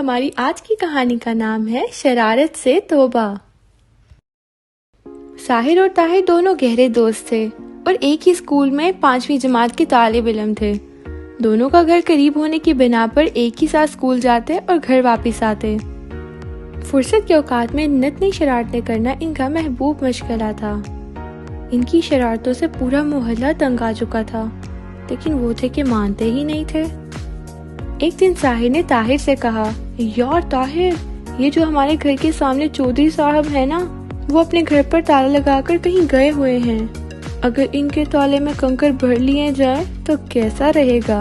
ہماری آج کی کہانی کا نام ہے شرارت سے توبہ۔ ساحر اور طاہر دونوں گہرے دوست تھے اور ایک ہی اسکول میں 5ویں جماعت کے طالب علم تھے۔ دونوں کا گھر قریب ہونے کی بنا پر ایک ہی ساتھ اسکول جاتے اور گھر واپس آتے۔ فرصت کے اوقات میں نت نئی شرارتیں کرنا ان کا محبوب مشغلہ تھا۔ ان کی شرارتوں سے پورا محلہ تنگ آ چکا تھا، لیکن وہ تھے کہ مانتے ہی نہیں تھے۔ ایک دن ساحر نے طاہر سے کہا، یار طاہر، یہ جو ہمارے گھر کے سامنے چودھری صاحب ہیں نا، وہ اپنے گھر پر تالا لگا کر کہیں گئے ہوئے ہیں۔ اگر ان کے تالے میں کنکر بھر لیے جائیں تو کیسا رہے گا؟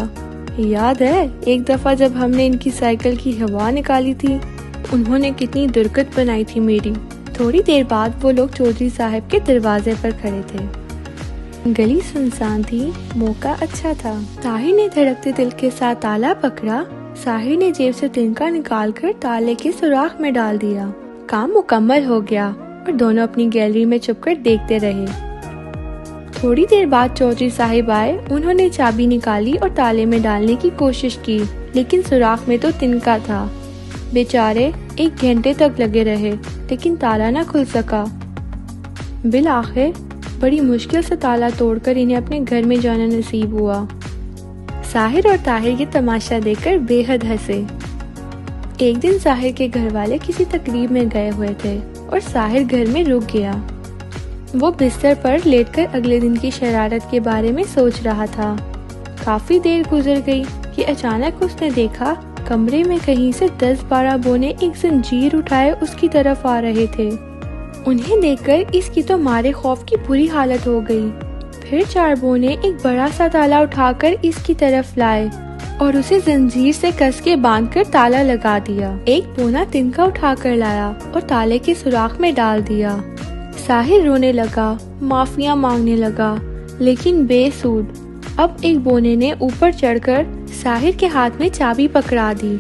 یاد ہے ایک دفعہ جب ہم نے ان کی سائیکل کی ہوا نکالی تھی، انہوں نے کتنی درگت بنائی تھی میری۔ تھوڑی دیر بعد وہ لوگ چودھری صاحب کے دروازے پر کھڑے تھے۔ گلی سنسان تھی، موقع اچھا تھا۔ طاہر نے دھڑکتے دل کے ساتھ تالا پکڑا۔ ساحر نے جیب سے تنکا نکال کر تالے کے سوراخ میں ڈال دیا۔ کام مکمل ہو گیا اور دونوں اپنی گیلری میں چھپ کر دیکھتے رہے۔ تھوڑی دیر بعد چودھری صاحب آئے۔ انہوں نے چابی نکالی اور تالے میں ڈالنے کی کوشش کی، لیکن سوراخ میں تو تنکا تھا۔ بیچارے 1 گھنٹے تک لگے رہے، لیکن تالا نہ کھل سکا۔ بالآخر بڑی مشکل سے تالا توڑ کر انہیں اپنے گھر میں جانا نصیب ہوا۔ ساحر اور طاہر یہ تماشا دیکھ کر بے حد ہنسے۔ ایک دن ساحر کے گھر والے کسی تقریب میں گئے ہوئے تھے اور ساحر گھر میں رک گیا۔ وہ بستر پر لیٹ کر اگلے دن کی شرارت کے بارے میں سوچ رہا تھا۔ کافی دیر گزر گئی کہ اچانک اس نے دیکھا کمرے میں کہیں سے 10-12 بونے ایک زنجیر اٹھائے اس کی طرف آ رہے تھے۔ انہیں دیکھ کر اس کی تو مارے خوف کی بری حالت ہو گئی۔ پھر 4 بونے ایک بڑا سا تالا اٹھا کر اس کی طرف لائے اور اسے زنجیر سے کس کے باندھ کر تالا لگا دیا۔ ایک بونا تنکا اٹھا کر لایا اور تالے کے سوراخ میں ڈال دیا۔ ساحر رونے لگا، معافیاں مانگنے لگا، لیکن بے سود۔ اب ایک بونے نے اوپر چڑھ کر ساحر کے ہاتھ میں چابی پکڑا دی۔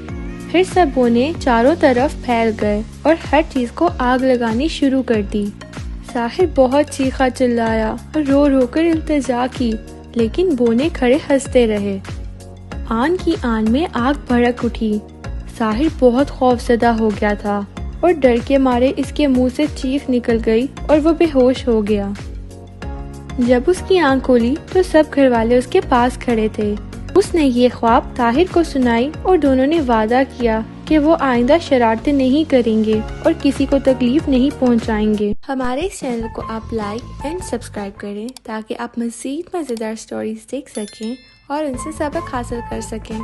پھر سب بونے چاروں طرف پھیل گئے اور ہر چیز کو آگ لگانی شروع کر دی۔ ساحر بہت چیخا چلایا اور رو رو کر التجا کی، لیکن بونے کھڑے ہنستے رہے۔ آن کی آن میں آگ بھڑک اٹھی۔ ساحر بہت خوفزدہ ہو گیا تھا اور ڈر کے مارے اس کے منہ سے چیخ نکل گئی اور وہ بے ہوش ہو گیا۔ جب اس کی آنکھ کھلی تو سب گھر والے اس کے پاس کھڑے تھے۔ اس نے یہ خواب طاہر کو سنائی اور دونوں نے وعدہ کیا کہ وہ آئندہ شرارتیں نہیں کریں گے اور کسی کو تکلیف نہیں پہنچائیں گے۔ ہمارے اس چینل کو آپ لائک اینڈ سبسکرائب کریں تاکہ آپ مزید مزیدار سٹوریز دیکھ سکیں اور ان سے سبق حاصل کر سکیں۔